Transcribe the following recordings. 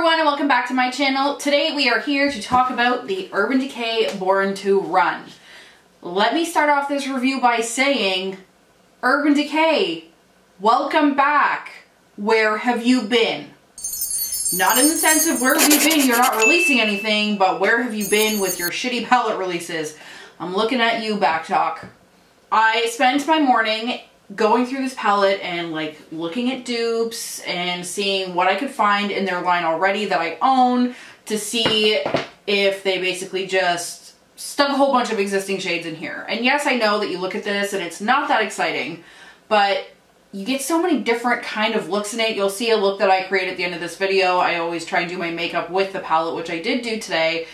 everyone and welcome back to my channel. Today we are here to talk about the Urban Decay Born to Run. Let me start off this review by saying, Urban Decay, welcome back. Where have you been? Not in the sense of where have you been, you're not releasing anything, but where have you been with your shitty palette releases? I'm looking at you, Backtalk. I spent my morning going through this palette and like looking at dupes and seeing what I could find in their line already that I own to see if they basically just stuck a whole bunch of existing shades in here. And yes, I know that you look at this and it's not that exciting, but you get so many different kind of looks in it. You'll see a look that I create at the end of this video. I always try and do my makeup with the palette, which I did do today.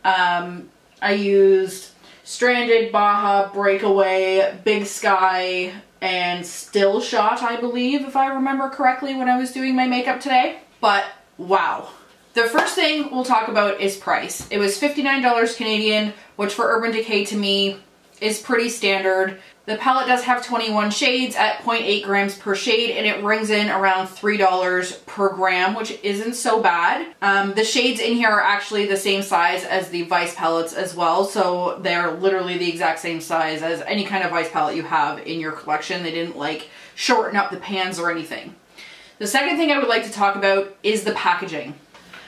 I used Stranded, Baja, Breakaway, Big Sky, and Still Shot, I believe, if I remember correctly when I was doing my makeup today. But wow. The first thing we'll talk about is price. It was $59 Canadian, which for Urban Decay to me is pretty standard. The palette does have 21 shades at 0.8 grams per shade, and it rings in around $3 per gram, which isn't so bad. The shades in here are actually the same size as the Vice palettes as well, so they're literally the exact same size as any kind of Vice palette you have in your collection. They didn't like shorten up the pans or anything. The second thing I would like to talk about is the packaging.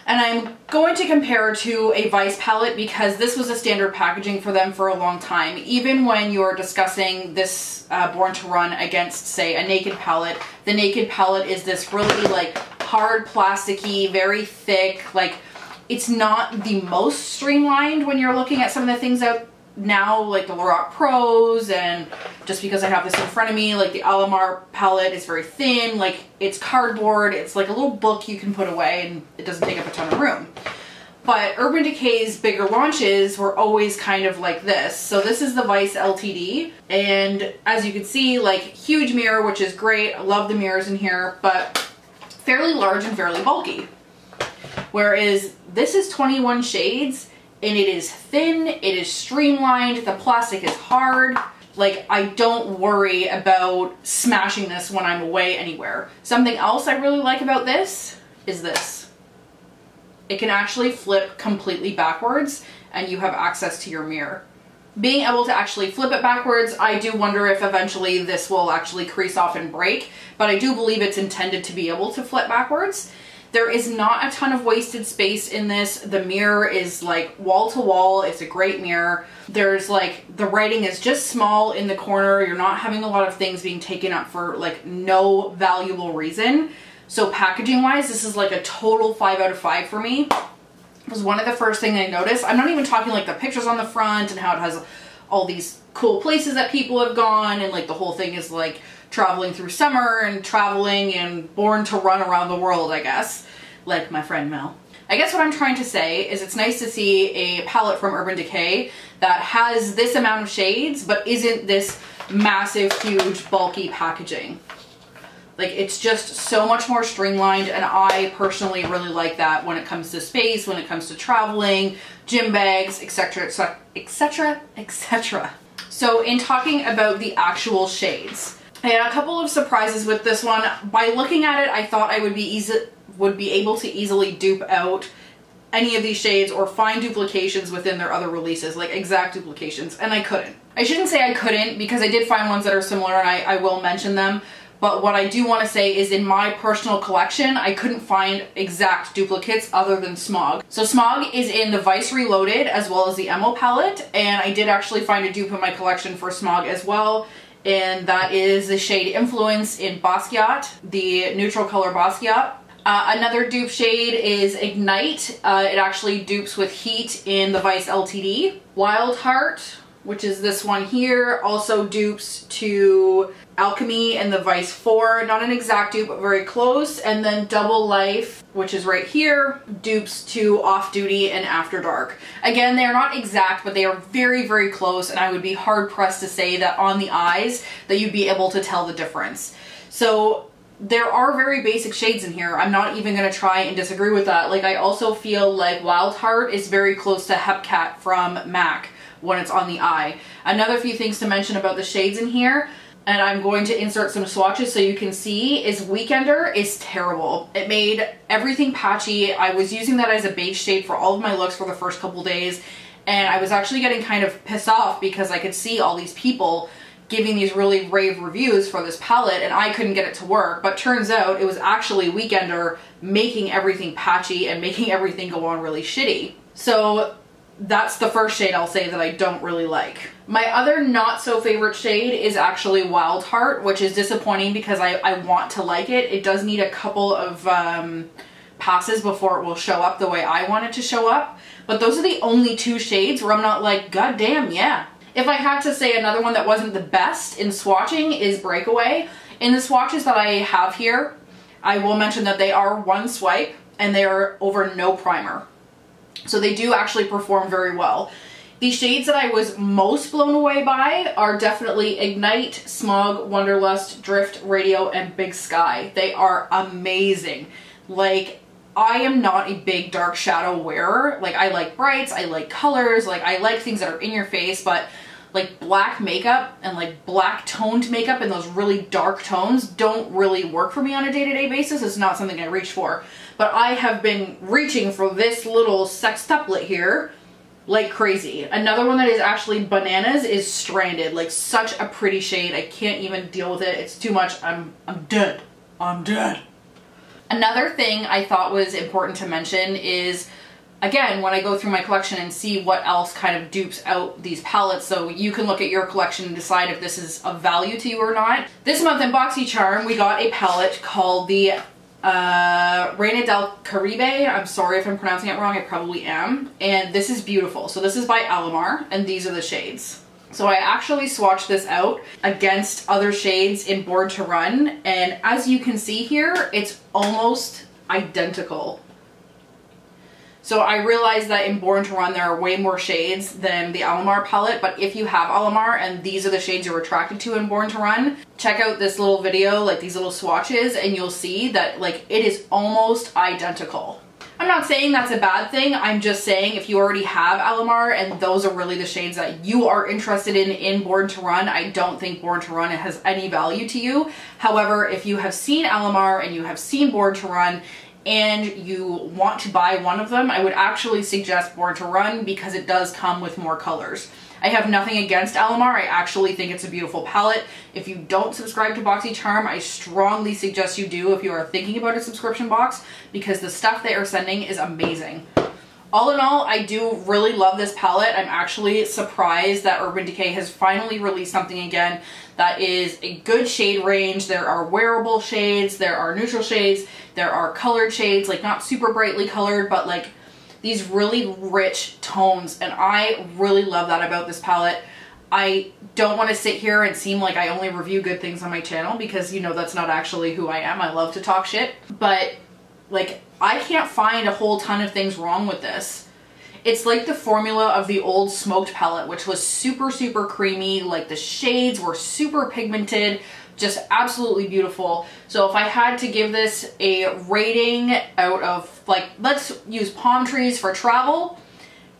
And I'm going to compare to a Vice palette because this was a standard packaging for them for a long time. Even when you're discussing this Born to Run against, say, a Naked palette, the Naked palette is this really like hard, plasticky, very thick, like it's not the most streamlined when you're looking at some of the things out now, like the Lorac Pros, and just because I have this in front of me, like the Alamar palette is very thin, like it's cardboard, it's like a little book you can put away and it doesn't take up a ton of room. But Urban Decay's bigger launches were always kind of like this. So this is the Vice LTD, and as you can see, like huge mirror, which is great. I love the mirrors in here, but fairly large and fairly bulky. Whereas this is 21 shades, and it is thin, it is streamlined, the plastic is hard. Like, I don't worry about smashing this when I'm away anywhere. Something else I really like about this is this. It can actually flip completely backwards and you have access to your mirror. Being able to actually flip it backwards, I do wonder if eventually this will actually crease off and break, but I do believe it's intended to be able to flip backwards. There is not a ton of wasted space in this. The mirror is like wall to wall. It's a great mirror. There's like, the writing is just small in the corner. You're not having a lot of things being taken up for like no valuable reason. So packaging wise, this is like a total 5 out of 5 for me. It was one of the first things I noticed. I'm not even talking like the pictures on the front and how it has all these cool places that people have gone, and like the whole thing is like traveling through summer and traveling and born to run around the world, I guess, like my friend Mel. I guess what I'm trying to say is it's nice to see a palette from Urban Decay that has this amount of shades but isn't this massive, huge, bulky packaging. Like, it's just so much more streamlined, and I personally really like that when it comes to space, when it comes to traveling, gym bags, etc, etc, etc. So in talking about the actual shades, I had a couple of surprises with this one. By looking at it, I thought I would be able to easily dupe out any of these shades or find duplications within their other releases, like exact duplications, and I couldn't. I shouldn't say I couldn't, because I did find ones that are similar, and I will mention them. But what I do want to say is in my personal collection, I couldn't find exact duplicates other than Smog. So Smog is in the Vice Reloaded as well as the Emo palette, and I did actually find a dupe in my collection for Smog as well. And that is the shade Influence in Basquiat, the neutral color Basquiat. Another dupe shade is Ignite. It actually dupes with Heat in the Vice LTD. Wild Heart, which is this one here, also dupes to Alchemy and the Vice 4. Not an exact dupe, but very close. And then Double Life, which is right here, dupes to Off Duty and After Dark. Again, they are not exact, but they are very, very close, and I would be hard pressed to say that on the eyes that you'd be able to tell the difference. So there are very basic shades in here. I'm not even going to try and disagree with that. Like, I also feel like Wild Heart is very close to Hepcat from MAC when it's on the eye. Another few things to mention about the shades in here. and I'm going to insert some swatches so you can see, is Weekender is terrible. It made everything patchy. I was using that as a base shade for all of my looks for the first couple days, and I was actually getting kind of pissed off because I could see all these people giving these really rave reviews for this palette and I couldn't get it to work. But turns out it was actually Weekender making everything patchy and making everything go on really shitty. So that's the first shade I'll say that I don't really like. My other not so favorite shade is actually Wild Heart, which is disappointing because I want to like it. It does need a couple of passes before it will show up the way I want it to show up. But those are the only two shades where I'm not like, god damn, yeah. If I had to say another one that wasn't the best in swatching is Breakaway. In the swatches that I have here, I will mention that they are one swipe and they are over no primer. So they do actually perform very well. The shades that I was most blown away by are definitely Ignite, Smog, Wanderlust, Drift, Radio, and Big Sky. They are amazing. Like, I am not a big dark shadow wearer. Like, I like brights, I like colors, like I like things that are in your face, but like black makeup and like black toned makeup and those really dark tones don't really work for me on a day-to-day basis. It's not something I reach for. But I have been reaching for this little sextuplet here like crazy. Another one that is actually bananas is Stranded. Like, such a pretty shade. I can't even deal with it. It's too much. I'm dead. I'm dead. Another thing I thought was important to mention is, again, when I go through my collection and see what else kind of dupes out these palettes, so you can look at your collection and decide if this is of value to you or not. This month in BoxyCharm, we got a palette called the Reina del Caribe. I'm sorry if I'm pronouncing it wrong, I probably am. And this is beautiful. So this is by Alamar, and these are the shades. So I actually swatched this out against other shades in Born to Run, and as you can see here, it's almost identical. So I realized that in Born to Run there are way more shades than the Alamar palette, but if you have Alamar and these are the shades you're attracted to in Born to Run, check out this little video, like these little swatches, and you'll see that like it is almost identical. I'm not saying that's a bad thing, I'm just saying if you already have Alamar and those are really the shades that you are interested in Born to Run, I don't think Born to Run has any value to you. However, if you have seen Alamar and you have seen Born to Run, and you want to buy one of them, I would actually suggest Born to Run because it does come with more colors. I have nothing against Alamar. I actually think it's a beautiful palette. If you don't subscribe to BoxyCharm, I strongly suggest you do if you are thinking about a subscription box, because the stuff they are sending is amazing. All in all, I do really love this palette. I'm actually surprised that Urban Decay has finally released something again that is a good shade range. There are wearable shades, there are neutral shades, there are colored shades, like not super brightly colored, but like these really rich tones, and I really love that about this palette. I don't want to sit here and seem like I only review good things on my channel because, you know, that's not actually who I am. I love to talk shit, but like I can't find a whole ton of things wrong with this. It's like the formula of the old Smoked palette, which was super, super creamy. Like the shades were super pigmented, just absolutely beautiful. So if I had to give this a rating out of, like, let's use palm trees for travel.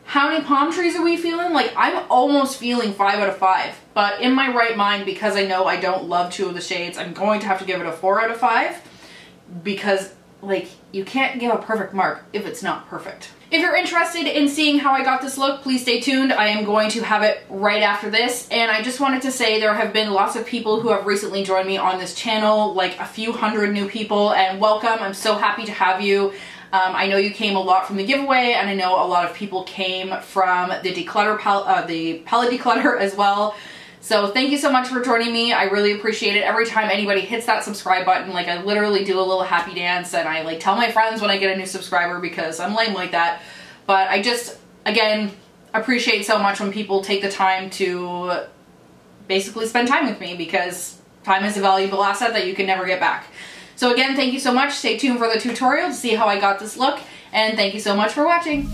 How many palm trees are we feeling? Like, I'm almost feeling 5 out of 5. But in my right mind, because I know I don't love two of the shades, I'm going to have to give it a 4 out of 5. Because, like, you can't give a perfect mark if it's not perfect. If you're interested in seeing how I got this look, please stay tuned. I am going to have it right after this. And I just wanted to say there have been lots of people who have recently joined me on this channel, like a few hundred new people, and welcome. I'm so happy to have you. I know you came a lot from the giveaway, and I know a lot of people came from the the palette declutter as well. So thank you so much for joining me. I really appreciate it. Every time anybody hits that subscribe button, like I literally do a little happy dance, and I like tell my friends when I get a new subscriber because I'm lame like that. But I just, again, appreciate so much when people take the time to basically spend time with me, because time is a valuable asset that you can never get back. So again, thank you so much. Stay tuned for the tutorial to see how I got this look, and thank you so much for watching.